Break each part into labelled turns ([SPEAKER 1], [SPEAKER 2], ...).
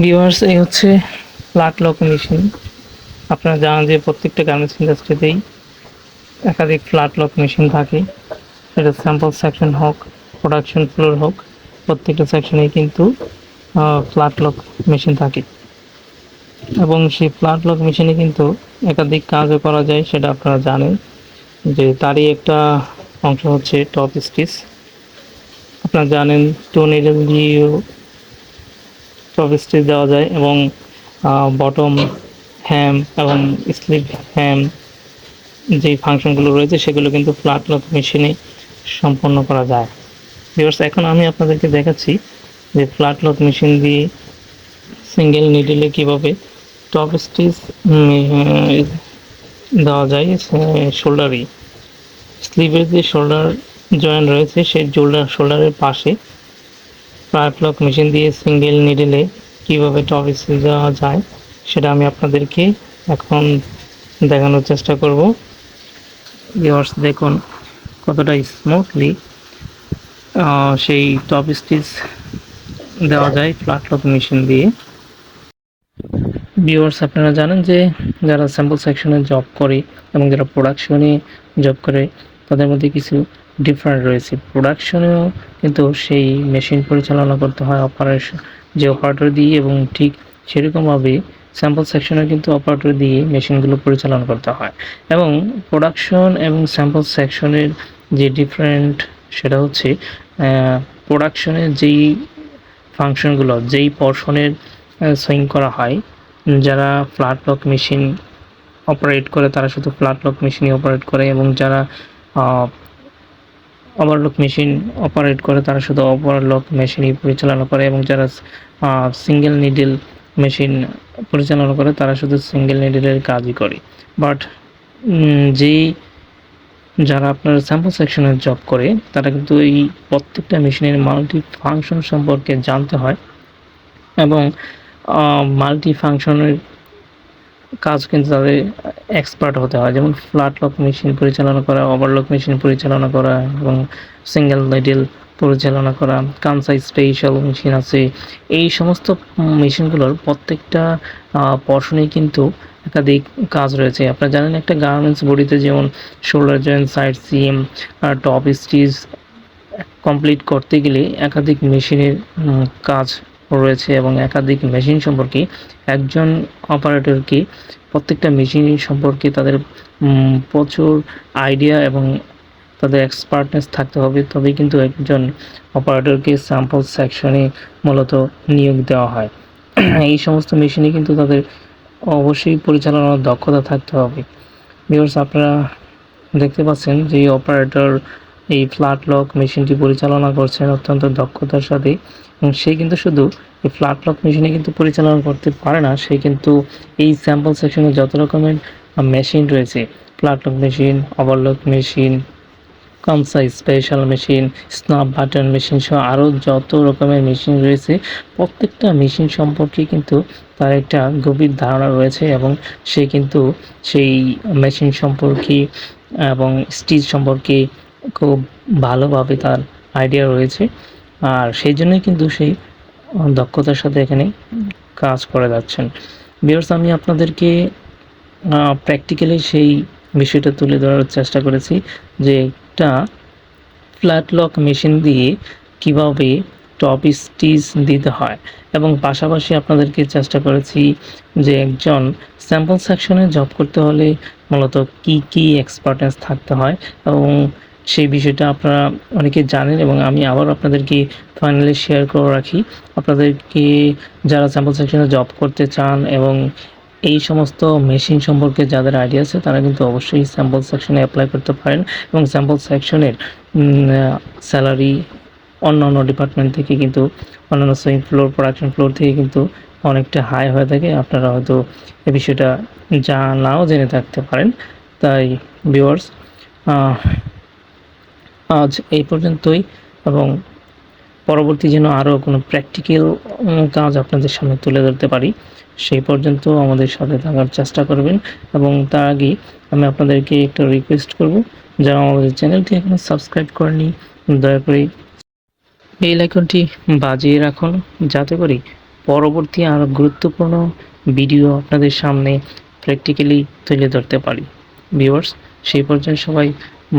[SPEAKER 1] Viewers, এই হচ্ছে flat lock machine. আপনারা জানেন যে প্রত্যেকটা গার্মেন্টস ইন্ডাস্ট্রিতেই একাধিক ফ্ল্যাট লক মেশিন থাকে। সেটা স্যাম্পল সেকশন হোক, প্রোডাকশন ফ্লোর হোক, প্রত্যেকটা সেকশনেই কিন্তু ফ্ল্যাট লক মেশিন থাকে। এবং সেই ফ্ল্যাট লক মেশিনে কিন্তু একাধিক কাজও করা যায়, সেটা আপনারা জানেন। যে তারই একটা অংশ হচ্ছে টপ স্টিচ। আপনারা জানেন টু নিডল দিয়েও টপ স্টিচ দেওয়া যায়, এবং বটম হ্যাম এবং স্লিপ হ্যাম যেই ফাংশনগুলো রয়েছে সেগুলো কিন্তু ফ্ল্যাট লক মেশিনে সম্পন্ন করা যায়। ভিউয়ার্স, এখন আমি আপনাদেরকে দেখাচ্ছি যে ফ্ল্যাট লক মেশিন দিয়ে সিঙ্গেল নিডলে কীভাবে টপ স্টিচ দেওয়া যায়। শোল্ডারই স্লিভের যে শোল্ডার জয়েন্ট রয়েছে সেই শোল্ডারের পাশে ফ্ল্যাট লক মেশিন দিয়ে সিঙ্গেল নিডলে কীভাবে টপ স্টিচ দেওয়া যায় সেটা আমি আপনাদেরকে এখন দেখানোর চেষ্টা করব। ভিউয়ার্স, দেখুন কতটা স্মুথলি সেই টপ স্টিচ দেওয়া যায় ফ্ল্যাট লক মেশিন দিয়ে। ভিউয়ার্স, আপনারা জানেন যে যারা স্যাম্পল সেকশনে জব করে এবং যারা প্রোডাকশনে জব করে তাদের মধ্যে কিছু ডিফারেন্ট রয়েছে। প্রোডাকশনেও কিন্তু সেই মেশিন পরিচালনা করতে হয় অপারেটর দিয়ে, এবং ঠিক সেরকমভাবে স্যাম্পল সেকশনে কিন্তু অপারেটর দিয়ে মেশিনগুলো পরিচালনা করতে হয়। এবং প্রোডাকশন এবং স্যাম্পল সেকশনের যে ডিফারেন্ট সেটা হচ্ছে প্রোডাকশনের যেই ফাংশনগুলো, যেই পর্শনের সুইং করা হয়, যারা ফ্ল্যাট লক মেশিন অপারেট করে তারা শুধু ফ্ল্যাট লক মেশিনই অপারেট করে, এবং যারা ওভারলক মেশিন অপারেট করে তারা শুধু ওভারলক মেশিনই পরিচালনা করে, এবং যারা সিঙ্গেল নিডল মেশিন পরিচালনা করে তারা শুধু সিঙ্গেল নিডলের কাজই করে। বাট যারা আপনার স্যাম্পল সেকশনে জব করে তারা কিন্তু এই প্রত্যেকটা মেশিনের মাল্টি ফাংশন সম্পর্কে জানতে হয়, এবং মাল্টি ফাংশনের কাজ কিন্তু তাদের এক্সপার্ট হতে হয়। যেমন ফ্ল্যাট লক মেশিন পরিচালনা করা, ওভারলক মেশিন পরিচালনা করা, এবং সিঙ্গেল নিডল পরিচালনা করা, কানসাই স্পেশাল মেশিন আছে। এই সমস্ত মেশিনগুলোর প্রত্যেকটা পর্শনেই কিন্তু একাধিক কাজ রয়েছে। আপনারা জানেন একটা গার্মেন্টস বডিতে যেমন শোল্ডার জয়েন্ট, সাইড সিম, টপ স্টিচ কমপ্লিট করতে গেলে একাধিক মেশিনের কাজ রয়েছে, এবং একাধিক মেশিন সম্পর্কে একজন অপারেটরকে প্রত্যেকটা মেশিন সম্পর্কে তাদের প্রচুর আইডিয়া এবং তাদের এক্সপার্টনেস থাকতে হবে, তবেই কিন্তু একজন অপারেটরকে স্যাম্পল সেকশনে মূলত নিয়োগ দেওয়া হয়। এই সমস্ত মেশিনে কিন্তু তাদের অবশ্যই পরিচালনার দক্ষতা থাকতে হবে। ভিউয়ার্স, আপনারা দেখতে পাচ্ছেন যে অপারেটর এই ফ্ল্যাট লক মেশিনটি পরিচালনা করছেন অত্যন্ত দক্ষতার সাথে, এবং সে কিন্তু শুধু এই ফ্ল্যাট লক মেশিনে কিন্তু পরিচালনা করতে পারে না, সে কিন্তু এই স্যাম্পল সেকশনে যত রকমের মেশিন রয়েছে, flat lock machine, overlock machine, Kansai special machine, snap button machine সহ আরও যত রকমের মেশিন রয়েছে, প্রত্যেকটা মেশিন সম্পর্কে কিন্তু তার একটা গভীর ধারণা রয়েছে, এবং সে কিন্তু সেই মেশিন সম্পর্কে এবং স্টিচ সম্পর্কে খুব ভালোভাবে তার আইডিয়া রয়েছে। আর সেই জন্যই কিন্তু সেই দক্ষতার সাথে এখানে কাজ করে যাচ্ছেন। ভিউয়ার্স, আমি আপনাদেরকে প্র্যাকটিক্যালি সেই বিষয়টা তুলে ধরার চেষ্টা করেছি যে একটা ফ্ল্যাট লক মেশিন দিয়ে কিভাবে টপ স্টিচ দিতে হয়, এবং পাশাপাশি আপনাদেরকে চেষ্টা করেছি যে একজন স্যাম্পল সেকশনে জব করতে হলে মূলত কি এক্সপার্টেন্স থাকতে হয়, এবং সেই বিষয়টা আপনারা অনেকে জানেন, এবং আমি আবার আপনাদেরকে ফাইনালি শেয়ার করে রাখি। আপনাদেরকে যারা স্যাম্পল সেকশনে জব করতে চান এবং এই সমস্ত মেশিন সম্পর্কে যাদের আইডিয়া আছে তারা কিন্তু অবশ্যই স্যাম্পল সেকশনে অ্যাপ্লাই করতে পারেন, এবং স্যাম্পল সেকশনের স্যালারি অন্যান্য ডিপার্টমেন্ট থেকে কিন্তু, অন্যান্য সুইং ফ্লোর, প্রোডাকশন ফ্লোর থেকে কিন্তু অনেকটা হাই হয়ে থাকে। আপনারা হয়তো এই বিষয়টা নাও জেনে থাকতে পারেন। তাই ভিউয়ার্স, আজ এই পর্যন্তই, এবং পরবর্তী যেন আরও কোনো প্র্যাকটিক্যাল কাজ আপনাদের সামনে তুলে ধরতে পারি সেই পর্যন্ত আমাদের সাথে থাকার চেষ্টা করবেন। এবং তার আগে আমি আপনাদেরকে একটা রিকোয়েস্ট করব, যারা আমাদের চ্যানেলটি এখনো সাবস্ক্রাইব করেনি দয়া করে বেল আইকনটি বাজিয়ে রাখুন, যাতে করে পরবর্তী আরও গুরুত্বপূর্ণ ভিডিও আপনাদের সামনে প্র্যাকটিক্যালি তুলে ধরতে পারি। ভিউয়ার্স, সেই পর্যন্ত সবাই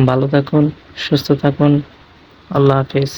[SPEAKER 1] ভালো থাকুন, সুস্থ থাকুন। আল্লাহ হাফেজ।